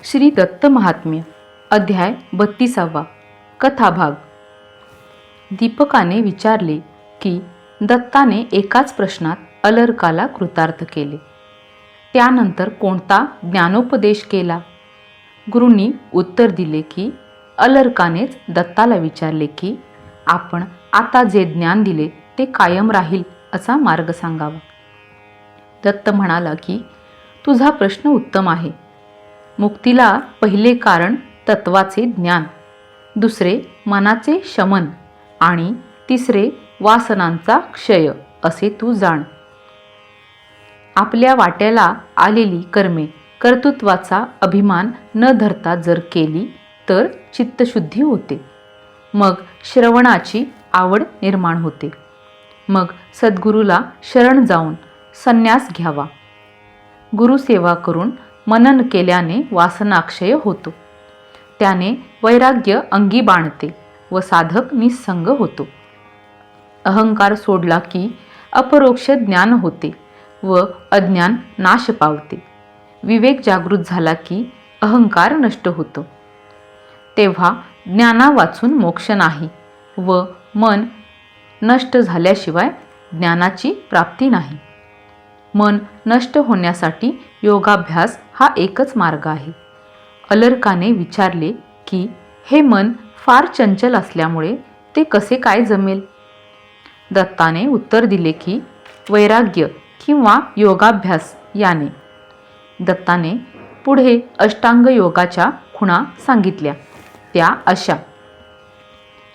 श्री दत्त महात्म्य अध्याय 32 कथाभाग। दीपकाने विचारले की दत्ताने एकाच प्रश्नात अलर्काला कृतार्थ केले, त्यानंतर कोणता ज्ञानोपदेश केला? गुरूंनी उत्तर दिले की अलर्कानेच दत्ताला विचारले की आपण आता जे ज्ञान दिले ते कायम राहील असा मार्ग सांगावा। दत्त म्हणाला की तुझा प्रश्न उत्तम आहे। मुक्तीला पहिले कारण तत्वाचे ज्ञान, दुसरे मनाचे शमन आणि तिसरे वासनांचा क्षय असे तू जाण। आपल्या वाट्याला आलेली कर्मे कर्तृत्वाचा अभिमान न धरता जर केली तर चित्तशुद्धी होते, मग श्रवणाची आवड निर्माण होते, मग सद्गुरूला शरण जाऊन संन्यास घ्यावा। गुरुसेवा करून मनन केल्याने वासनाक्षय होतो, त्याने वैराग्य अंगी बाणते व साधक निस्संग होतो। अहंकार सोडला की अपरोक्ष ज्ञान होते व अज्ञान नाश पावते। विवेक जागृत झाला की अहंकार नष्ट होतो। तेव्हा ज्ञाना वाचून मोक्ष नाही व मन नष्ट झाल्याशिवाय ज्ञानाची प्राप्ती नाही। मन नष्ट होण्यासाठी योगाभ्यास हा एकच मार्ग आहे। अलर्काने विचारले की हे मन फार चंचल असल्यामुळे ते कसे काय जमेल? दत्ताने उत्तर दिले की वैराग्य किंवा योगाभ्यास याने। दत्ताने पुढे अष्टांग योगाच्या खुणा सांगितल्या, त्या अशा: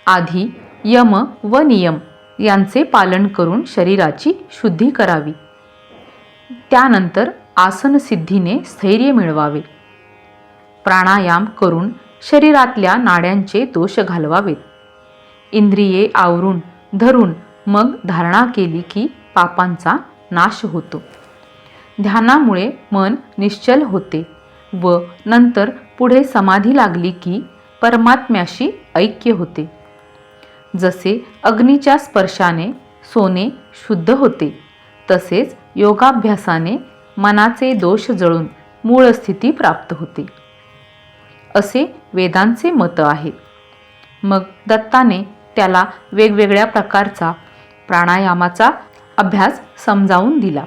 आधी यम व नियम यांचे पालन करून शरीराची शुद्धी करावी, त्यानंतर आसन सिद्धीने स्थैर्य मिळवावे, प्राणायाम करून शरीरातल्या नाड्यांचे दोष घालवावेत, इंद्रिये आवरून धरून मग धारणा केली की पापांचा नाश होतो, ध्यानामुळे मन निश्चल होते व नंतर पुढे समाधी लागली की परमात्म्याशी ऐक्य होते। जसे अग्नीच्या स्पर्शाने सोने शुद्ध होते, तसेच योगाभ्यासाने मनाचे दोष जळून मूळ स्थिती प्राप्त होते, असे वेदांचे मत आहे। मग दत्ताने त्याला वेगवेगळ्या प्रकारचा प्राणायामाचा अभ्यास समजावून दिला।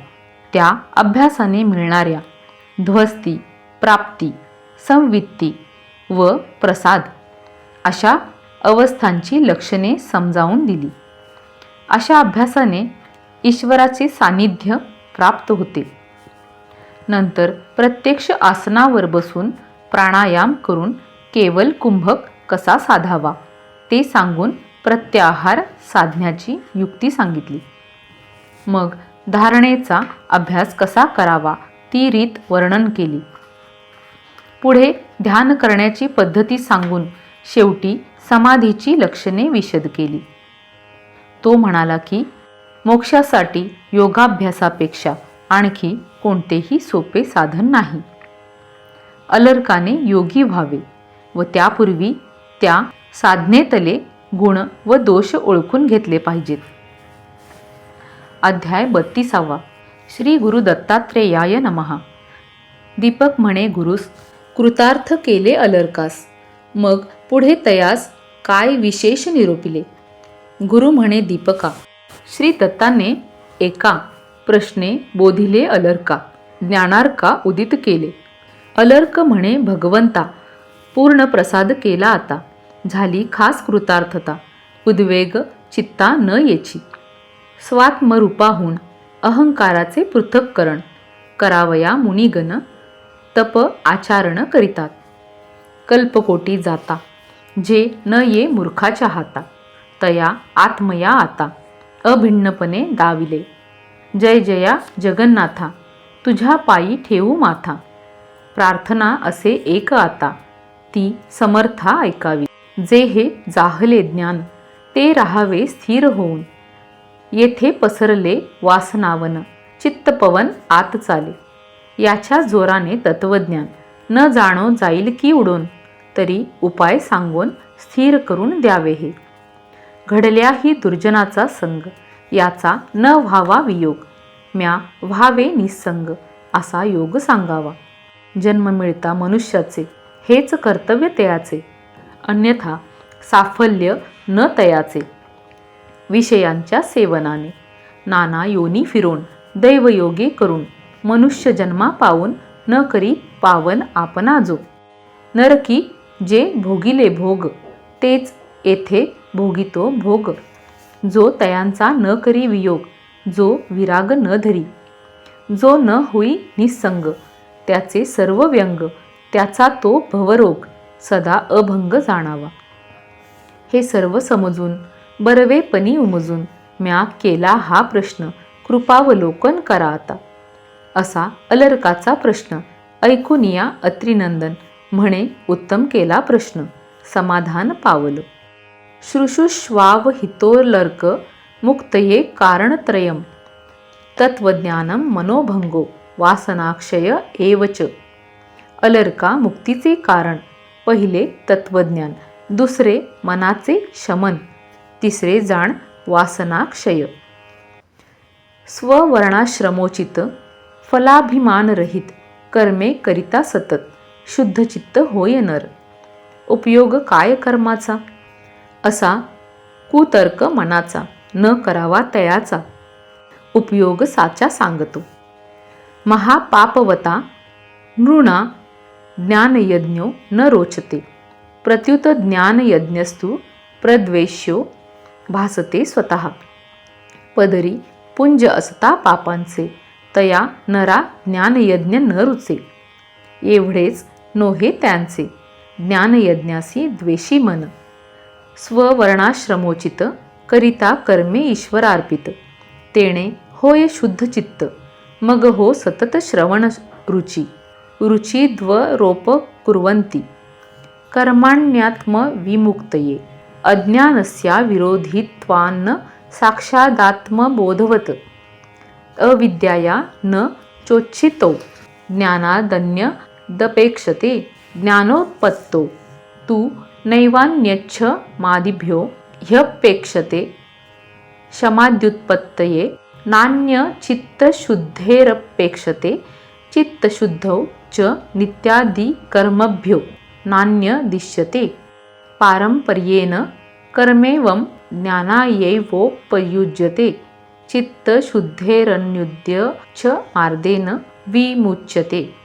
त्या अभ्यासाने मिळणाऱ्या ध्वस्ती, प्राप्ती, संवित्ती व प्रसाद अशा अवस्थांची लक्षणे समजावून दिली। अशा अभ्यासाने ईश्वराचे सानिध्य प्राप्त होते। नंतर प्रत्यक्ष आसनावर बसून प्राणायाम करून केवल कुंभक कसा साधावा ते सांगून प्रत्याहार साधण्याची युक्ती सांगितली। मग धारणेचा अभ्यास कसा करावा ती रीत वर्णन केली। पुढे ध्यान करण्याची पद्धती सांगून शेवटी समाधीची लक्षणे विशद केली। तो म्हणाला की मोक्षासाठी योगाभ्यासापेक्षा आणखी कोणतेही सोपे साधन नाही। अलर्काने योगी व्हावे व त्यापूर्वी त्या साधनेतले गुण व दोष ओळखून घेतले पाहिजेत। अध्याय 32 श्री गुरु दत्तात्रेयाय नमः। दीपक म्हणे गुरुस, कृतार्थ केले अलर्कास, मग पुढे तयास काय विशेष निरोपिले? गुरु म्हणे दीपका, श्री दत्ताने एका प्रश्ने बोधिले अलर्का, ज्ञानार्का उदित केले। अलर्क म्हणे भगवंता, पूर्ण प्रसाद केला आता, झाली खास कृतार्थता, उद्वेग चित्ता न येची। स्वात्मरूपाहून अहंकाराचे पृथक्करण करावया मुनिगण, तप आचारण करितात। कल्पकोटी जाता, जे न ये मूर्खाच्या हाता, तया आत्मया आता, अभिन्नपणे दाविले। जय जया जगन्नाथा, तुझ्या पायी ठेवू माथा, प्रार्थना असे एक आता, ती समर्था ऐकावी। जे हे जाहले ज्ञान, ते राहावे स्थिर होऊन, येथे पसरले वासनावन, चित्तपवन आत चाले। याच्या जोराने तत्वज्ञान न जाणो जाईल की उडून, तरी उपाय सांगून स्थिर करून द्यावे हे। घडल्याही दुर्जनाचा संग, याचा न व्हावा वियोग, म्या व्हावे निसंग, असा योग सांगावा। जन्म मिळता मनुष्याचे हेच कर्तव्य तयाचे, अन्यथा साफल्य न तयाचे. विषयांच्या सेवनाने नाना योनी फिरून दैवयोगे करून मनुष्य जन्मा पावून न करी पावन आपणाजो. नरकी जे भोगिले भोग तेच येथे भोगितो भोग. जो तयांचा न करी वियोग, जो विराग न धरी, जो न होई निसंग, त्याचे सर्व व्यंग, त्याचा तो भवरोग सदा अभंग जाणावा. हे सर्व समजून बरवेपणी उमजून म्या केला हा प्रश्न, कृपावलोकन करा आता. असा अलर्काचा प्रश्न ऐकून या अत्रिनंदन म्हणे उत्तम केला प्रश्न, समाधान पावलं. श्रुशुष्वावहितोऽलर्क मुक्तये कारणत्रयम् तत्वज्ञानम मनोभंगो वासनाक्षय एव च. अलर्का मुक्तीचे कारण, पहिले तत्वज्ञान, दुसरे मनाचे शमन, तिसरे जाण वासनाक्षय. स्ववर्णाश्रमोचित फलाभिमानरहित कर्मे करिता सतत शुद्धचित्त होय नर. उपयोग काय कर्माचा, असा कुतर्क मनाचा न करावा तयाचा. उपयोग साचा सांगतो. महापापवता नृणा ज्ञानयज्ञो न रोचते, प्रत्युत ज्ञानयज्ञस्तु प्रद्वेष्यो भासते स्वतः. पदरी पुंज असता पापांचे, तया नरा ज्ञानयज्ञ न रुचे. एवढेच नोहे त्यांचे, ज्ञानयज्ञासी द्वेषी मन. स्ववर्णाश्रमोचित करिता कर्मे ईश्वरार्पित, तेणे होय शुद्ध चित्त, मग हो सतत श्रवण रुची. रुची द्वरोप कुर्वन्ति कर्माण्यात्म विमुक्तये, अज्ञानस्या विरोधित्वान्न साक्षादात्मबोधवत. अविद्याया न चोच्छितो ज्ञानादन्यदपेक्षते, ज्ञानोत्पत्तो तु नैवान्यच्छ मादिभ्यो ह्यपेक्षते. शमाद्युत्पत्तये नान्यचित्तशुद्धेरपेक्षते, चित्तशुद्धौ च नित्यादिकर्मभ्यो नान्यदिश्यते. पारंपर्येण कर्मेवं ज्ञानायैवोपयुज्यते, चित्तशुद्धेरन्युद्य च मार्गेण विमुच्यते.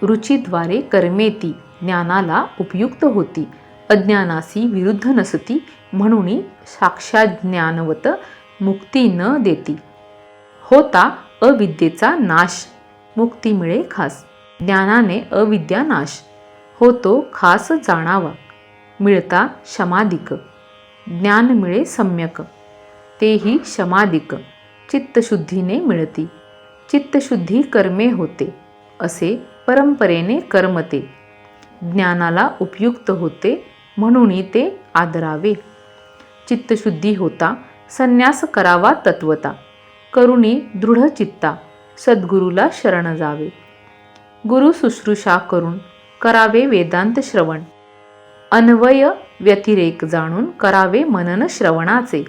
रुचीद्वारे कर्मे ती ज्ञानाला उपयुक्त होती, अज्ञानासी विरुद्ध नसती, म्हणून साक्षाज्ञानवत मुक्ती न देती. होता अविद्येचा नाश, मुक्ती मिळे खास. ज्ञानाने अविद्या नाश होतो खास जाणावा. मिळता शमादिक, ज्ञान मिळे सम्यक, तेही शमादिक चित्तशुद्धीने मिळती. चित्तशुद्धी कर्मे होते, असे परंपरेने कर्म ते ज्ञानाला उपयुक्त होते, म्हणून ते आदरावे. चित्तशुद्धी होता संन्यास करावा तत्वता, करुणी दृढ चित्ता सद्गुरूला शरण जावे. गुरु शुश्रूषा करून करावे वेदांत श्रवण, अन्वय व्यतिरेक जाणून करावे मनन श्रवणाचे.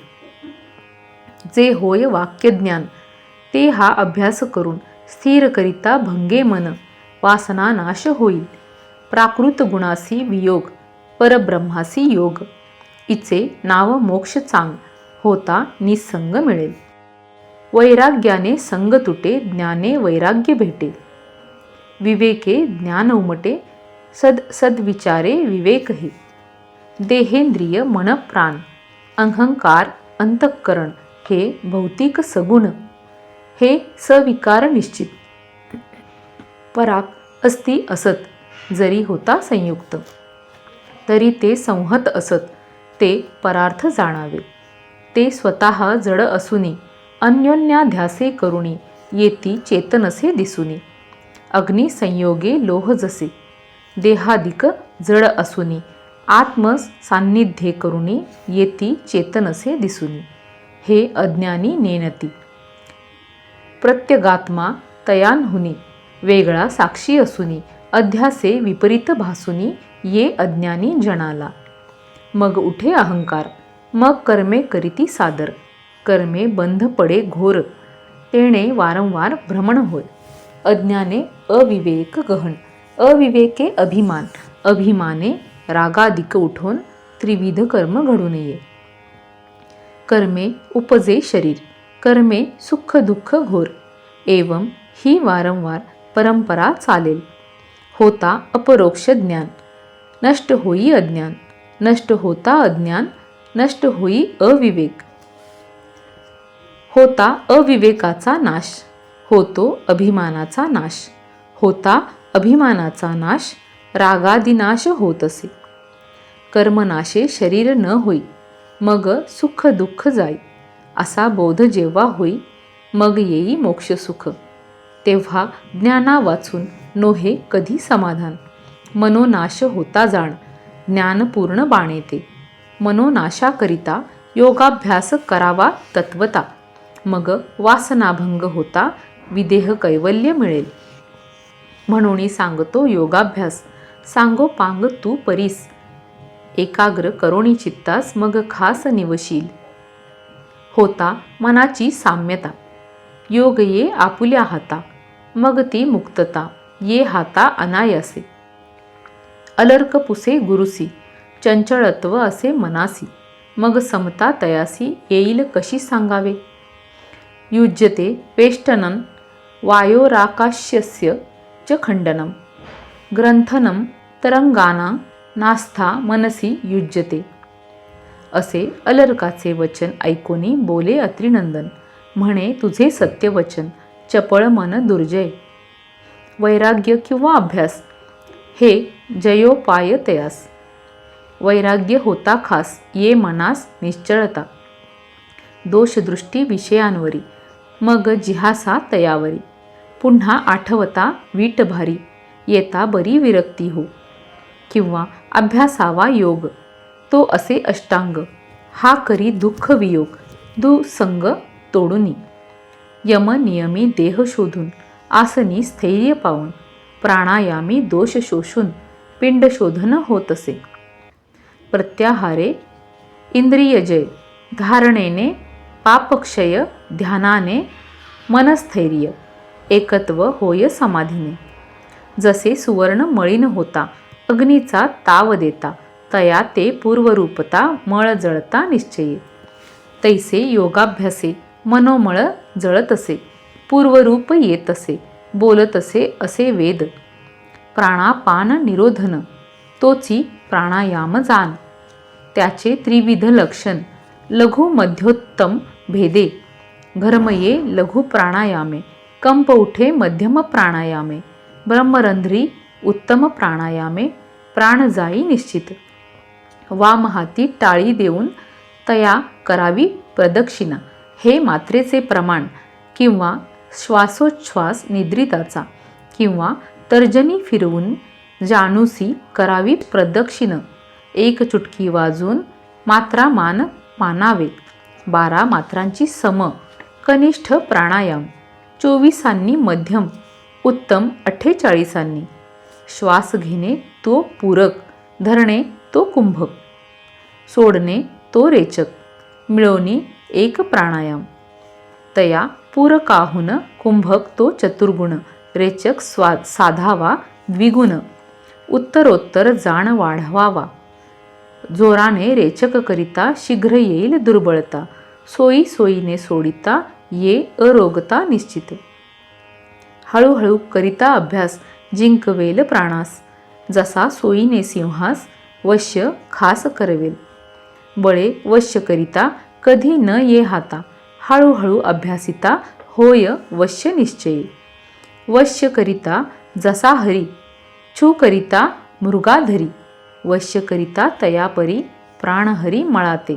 जे होय वाक्यज्ञान ते हा अभ्यास करून स्थिर करिता भंगे मन, वासना नाश होईल. प्राकृत गुणासी वियोग, परब्रह्मासी योग, इचे नाव मोक्ष चांग, होता निसंग मिळेल. वैराग्याने संग तुटे, ज्ञाने वैराग्य भेटे. विवेके ज्ञान उमटे, सद्विचारे विवेक हे. देहेंद्रिय मन प्राण, अहंकार अंतःकरण हे भौतिक सगुण, हे सविकार निश्चित. पराक अस्ति असत, जरी होता संयुक्त, तरी ते संहत असत, ते परार्थ जाणावे. ते स्वतः जड असूनी अन्योन्याध्यासे करुणी, येती चेतनसे दिसुनी. अग्नी संयोगे लोह जसे, देहादिक जड असूनी आत्म सान्निध्ये करुणी, येती चेतनसे दिसुनी. हे अज्ञानी नेनती. प्रत्यगात्मा तयांहुनी वेगळा साक्षी असूनी, अध्यासे विपरीत भासुनी, ये अज्ञानी जनाला. मग उठे अहंकार, मग कर्मे करीती सादर. कर्मे बंध पडे घोर, तेणे वारंवार भ्रमण होय. अज्ञाने अविवेक गहन, अविवेके अभिमान, अभिमाने रागादिक उठून त्रिविध कर्म घडू नये. कर्मे उपजे शरीर, कर्मे सुख दुःख घोर, एवं ही वारंवार परंपरा चालेल. होता अपरोक्ष ज्ञान, नष्ट होई अज्ञान, नष्ट होता अज्ञान, नष्ट होई अविवेक. होता अविवेकाचा नाश, होतो अभिमानाचा नाश, होता अभिमानाचा नाश, रागादिनाश होत असे. कर्मनाशे शरीर न होई, मग सुख दुःख जाई, असा बोध जेव्हा होई, मग येई मोक्ष सुख. तेव्हा ज्ञाना वाचून नोहे कधी समाधान. मनोनाश होता जाण, ज्ञान पूर्ण बाणेते. मनोनाशाकरिता योगाभ्यास करावा तत्वता, मग वासनाभंग होता विदेह कैवल्य मिळेल. म्हणून सांगतो योगाभ्यास, सांगोपांग तू परीस. एकाग्र करोणी चित्तास मग खास निवशील. होता मनाची साम्यता, योग ये आपुल्या हाता, मग ती मुक्तता ये हाता अनायासे. अलर्क पुसे गुरुसी, चंचळत्व असे मनासी, मग समता तयासी येईल कशी सांगावे. युज्यते वेष्टनं वायोराकाश्यस्य च खंडनं, ग्रंथनं तरंगाना नास्था मनसी युज्यते. असे अलर्काचे वचन ऐकोनी बोले अत्रिनंदन, म्हणे तुझे सत्यवचन चपळ मन दुर्जय. वैराग्य किंवा अभ्यास हे जयोपाय तयास, वैराग्य होता खास ये मनास निश्चळता. दोषदृष्टी विषयांवरी, मग जिहासा तयावरी. पुन्हा आठवता वीट भारी, येता बरी विरक्ती हो. किंवा अभ्यासावा योग, तो असे अष्टांग, हा करी दुःख वियोग, दुसंग तोडुनी. यम नियमी देह शोधून, आसनी स्थैर्य पावून, प्राणायामी दोष शोषून पिंड शोधन होत असे. प्रत्याहारे इंद्रियजय, धारणेने पापक्षय, ध्यानाने मनस्थैर्य, एकत्व होय समाधीने. जसे सुवर्ण मळीन होता अग्नीचा ताव देता, तया ते पूर्वरूपता मळ जळता निश्चये. तैसे योगाभ्यासे मनोमळ जळत असे, पूर्वरूप येत असे, बोलत असे वेद. प्राणापान निरोधन, तोची प्राणायाम जान. त्याचे त्रिविध लक्षण, लघु मध्योत्तम भेदे. घर्मये लघु प्राणायामे, कंप उठे मध्यम प्राणायामे, ब्रह्मरंध्री उत्तम प्राणायामे, प्राण जाई निश्चित. वाम हाती टाळी देऊन तया करावी प्रदक्षिणा, हे मात्रेचे प्रमाण. किंवा श्वासोच्छ्वास निद्रिताचा, किंवा तर्जनी फिरवून जाणूसी करावी प्रदक्षिण. एक चुटकी वाजून मात्रा मान मानावे, 12 मात्रांची सम. कनिष्ठ प्राणायाम 24 मध्यम, उत्तम 48. श्वास घेणे तो पूरक, धरणे तो कुंभक, सोडणे तो रेचक, मिळवणी एक प्राणायाम. तया पूरकाहून कुंभक तो चतुर्गुण, रेचक साधावा द्विगुण. उत्तरोत्तर जाण वाढवावा, जोराने रेचक करिता शीघ्र येईल दुर्बळता. सोयी सोयीने सोडिता ये अरोगता निश्चित. हळूहळू करिता अभ्यास जिंकवेल प्राणास, जसा सोयीने सिंहास वश्य खास करवेल. बळे वश्य करिता कधी न ये हाता, हळूहळू अभ्यासिता होय वश्य निश्चयी. वश्य करिता जसा हरी, छू करिता मृगाधरी. वश्य करिता तयापरी प्राणहरी मळाते.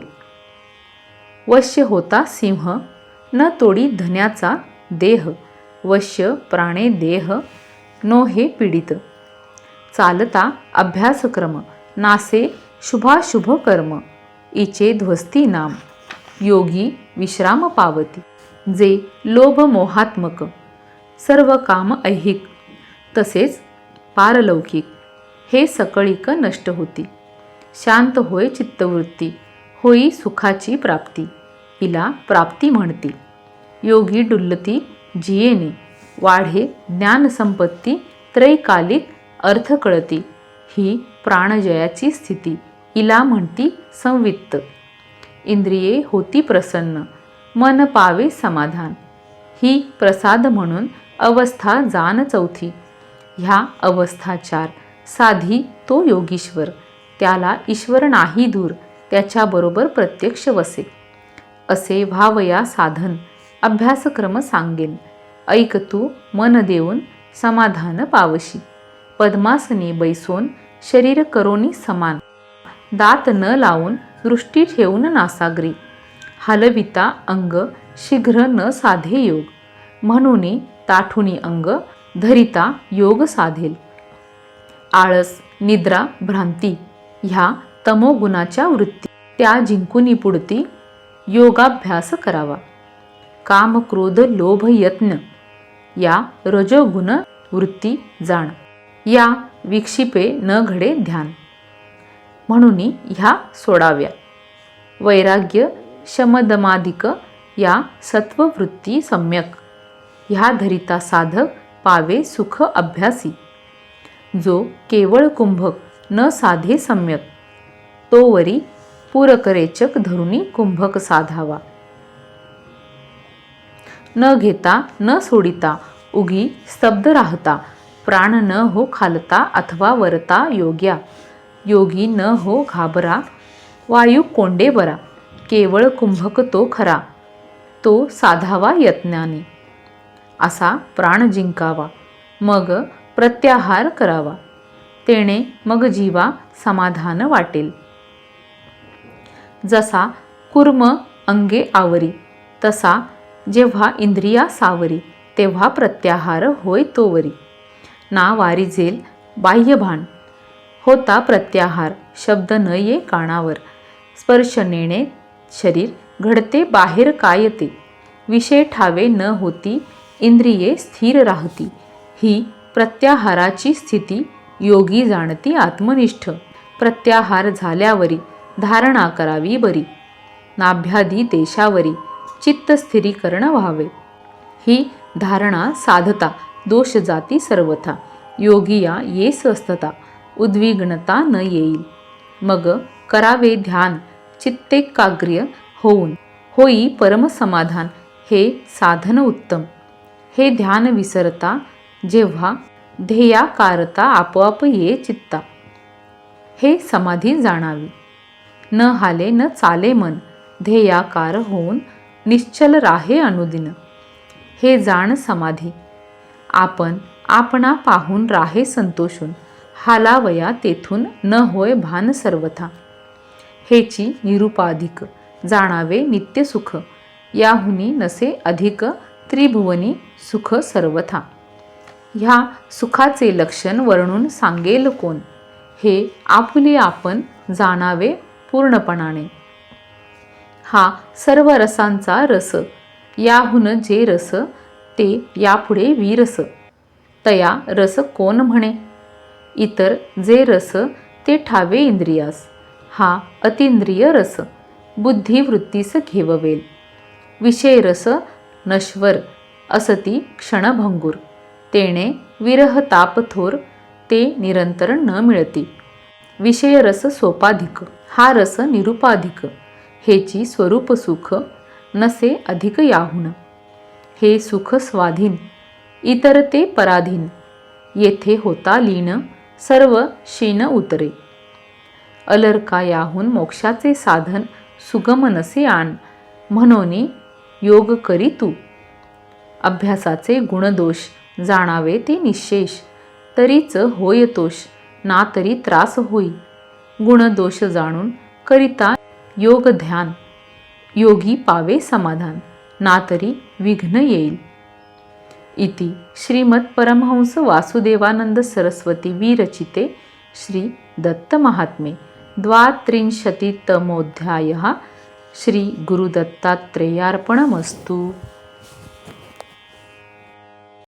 वश्य होता सिंह, न तोडी धन्याचा देह. वश्य प्राणे देह, नो हे पीडित. चालता अभ्यासक्रम, नासे शुभाशुभ कर्म. इचे ध्वस्ती नाम, योगी विश्राम पावती. जे लोभ मोहात्मक, सर्व काम ऐहिक, तसेच पारलौकिक, हे सकळिक नष्ट होती. शांत होय चित्तवृत्ती, होई सुखाची प्राप्ती. हिला प्राप्ती म्हणती. योगी डुलती जियेने, वाढे ज्ञानसंपत्ती त्रैकालिक अर्थ कळती. ही प्राणजयाची स्थिती, हिला म्हणती संवित्त. इंद्रिये होती प्रसन्न, मन पावे समाधान. ही प्रसाद म्हणून अवस्था जाण चौथी. ह्या अवस्था चार. साधी तो योगीश्वर, त्याला ईश्वर नाही दूर, त्याच्याबरोबर प्रत्यक्ष वसे. असे व्हावया साधन, अभ्यासक्रम सांगेन. ऐक तू मन देऊन समाधान पावशी. पद्मासनी बैसोन शरीर करोनी समान. दात न लावून दृष्टी ठेवून नासाग्री. हलविता अंग शीघ्र न साधे योग. म्हणून ताठुनी अंग धरिता योग साधेल. आळस, निद्रा, भ्रांती ह्या तमोगुणाच्या वृत्ती, त्या जिंकुनी पुढती योगाभ्यास करावा. काम, क्रोध, लोभ, यत्न या रजोगुण वृत्ती जाण. या विक्षिपे न घडे ध्यान. म्हणून ह्या सोडाव्या. वैराग्य, शमदमादिक या सत्ववृत्ती सम्यक. ह्या धरिता साधक पावे सुख अभ्यासी. जो केवळ कुंभक न साधे सम्यक, तोवरी पूरकरेचक धरुनी कुंभक साधावा. न घेता न सोडिता उगी स्तब्ध राहता. प्राण न हो खालता अथवा वरता योग्या. योगी न हो घाबरा, वायू कोंडे बरा. केवळ कुंभक तो खरा, तो साधावा यत्नाने. असा प्राण जिंकावा, मग प्रत्याहार करावा. तेणे मग जीवा समाधान वाटेल. जसा कुर्म अंगे आवरी, तसा जेव्हा इंद्रिया सावरी, तेव्हा प्रत्याहार होय तोवरी. ना वारिजेल बाह्यभान, होता प्रत्याहार. शब्द न ये कानावर, स्पर्श नेणे शरीर, घडते बाहेर काय ते. विषय ठावे न होती, इंद्रिये स्थिर राहती. ही प्रत्याहाराची स्थिती योगी जाणती आत्मनिष्ठ. प्रत्याहार झाल्यावरी धारणा करावी बरी. नाभ्यादी देशावरी चित्त स्थिरीकरण व्हावे. ही धारणा साधता दोष जाती सर्वथा. योगिया येस असतता, उद्विग्नता न येईल. मग करावे ध्यान चित्तेकाग्र्य होऊन, होई परमसमाधान. हे साधन उत्तम. हे ध्यान विसरता जेव्हा ध्येयाकारता आपोआप ये चित्ता. हे समाधी जाणावी. न हाले न चाले मन, ध्येयाकार होऊन निश्चल राहे अनुदिन. हे जाण समाधी. आपण आपणा पाहून राहे संतोषून, हालावया तेथून न होय भान सर्वथा. हेची निरुपाधिक जाणावे नित्य सुख. याहुनी नसे अधिक त्रिभुवनी सुख सर्वथा. ह्या सुखाचे लक्षण वर्णून सांगेल कोण. हे आपुले आपण जाणावे पूर्णपणाने. हा सर्व रसांचा रस. याहून जे रस ते यापुढे विरस. तया रस कोण म्हणे. इतर जे रस ते ठावे इंद्रियास. हा अतींद्रिय रस बुद्धिवृत्तीस घेववेल. विषय रस नश्वर असती क्षणभंगूर. तेणे विरह ताप थोर, ते निरंतर न मिळती. विषय रस सोपाधिक, हा रस निरुपाधिक. हेची स्वरूप सुख नसे अधिक याहून. हे सुख स्वाधीन, इतर ते पराधीन. येथे होता लीन, सर्व शीन उतरे. अलर्का याहून मोक्षाचे साधन सुगम नसे आण. म्हणून योग करी तू. अभ्यासाचे गुणदोष जाणावे ते निशेष. तरीच होय तोष, ना तरी त्रास होई. गुणदोष जाणून करिता योग ध्यान. योगी पावे समाधान, ना तरी विघ्न येईल. इति श्रीमद परमहंस वासुदेवानंद सरस्वती विरचिते श्री दत्त महात्म्ये 32तमोऽध्यायः. श्री गुरुदत्तात्रेयार्पणमस्तु.